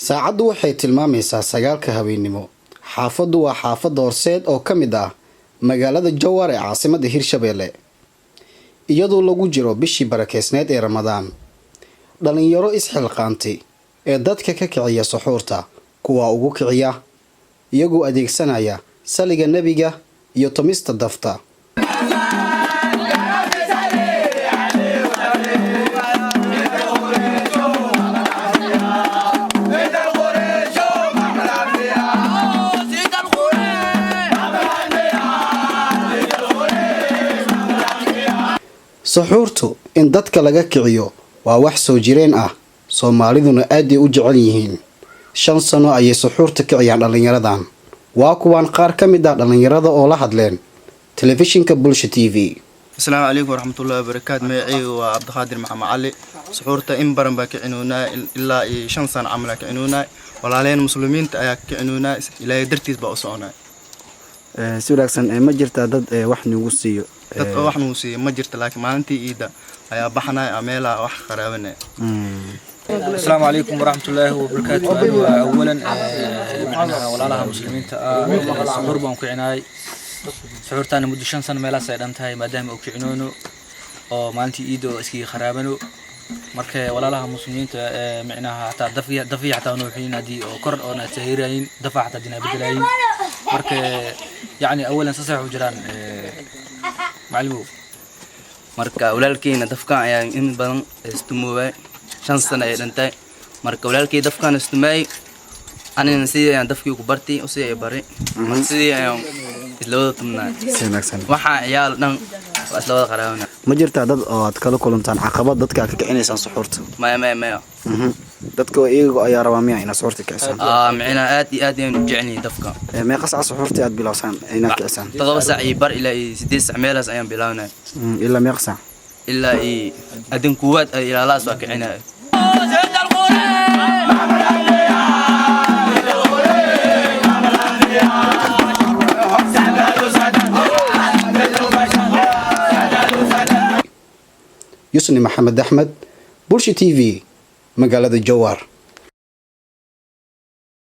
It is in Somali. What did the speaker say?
saacaddu waxay tilmaamaysaa 9 habeenimo. Xaafaddu waa xaafad Horseed oo ka mid ah magaalada Jowhar ee caasimadda Hirshabelle. Iyadoo lagu jiro bishii barakeysneed ee Ramadaan. Dhalinyaro isxilqaantay ee dadka ka kiciya suxuurta kuwa ugu kiciya iyagoo adeegsanaya saliga nabiga iyo tumista dafta. suxuurtu in dadka laga kiciyo waa wax soo jireen ah. Soomaaliduna aad ay u jecel yihiin. 5 sano ayay suxuurta kiciyaan dhalinyaradan. Waa kuwan qaar ka mid ah dhalinyarada oo la hadleen telefishinka Bulsho TV. Assalaamu alaykum warahmatullahi wabarakaatuh. Magacaygu waa Cabdiqaadir Maxamed Cali. Suxuurta in baran baa kicinuunaa ilaa 5 sano camal kicinuunaa. Walaaleen muslimiinta ayaa kicinuunaa ilaahay dartiis baa u soconaa. Si wanaagsan ma jirtaa dad wax nagu siiyo. dad wax nagu siiyo ma jirto laakiin maalintii iida ayaa baxnaa ameela wax qaraabanay. السلام عليكم ورحمة الله وبركاته. أولاً معنا ولا مسلمين صبر بهم كعناي صورتنا مدة 5 سنة ملا سيدنا هاي مادام أوكعنونه أو مالتي إيدو إسكي خرابنو مركه ولا لها مسلمين معناها حتى دفيع حتى نوحين دي أو كرد أو نتهيرين دفع حتى دينا بدلاين مركه يعني أولاً سصح وجران معلوم marka walaalkayna dafkaan ayaa in badan istumoobay 5 sano ay dhantay marka walaalkay dafkaan istumay anina sidii aan dafkii ku bartay oo sidii ay bari sidii aan islawada tumnaa waxa ciyaal dhan islawada qaraabana ma jirtaa dad oo aad kala kulantaan caqabad dadka ka kicinaysan suxuurta ma dadka iyagu ayaa rabaa miyaa inay suxuurta kiciyaan macna aad iyo aad ayaan u jeclay dafka ma qasca suxuurta aad bilowsan inaa kiciyaan 7 saac iyo bar ilaa 8 saac meelaas ayaan bilawnaa ilaa ma qasca ilaa adin kuwad ilaa laas waa kicinaa يسني محمد أحمد بولشي TV مقالة الجوار.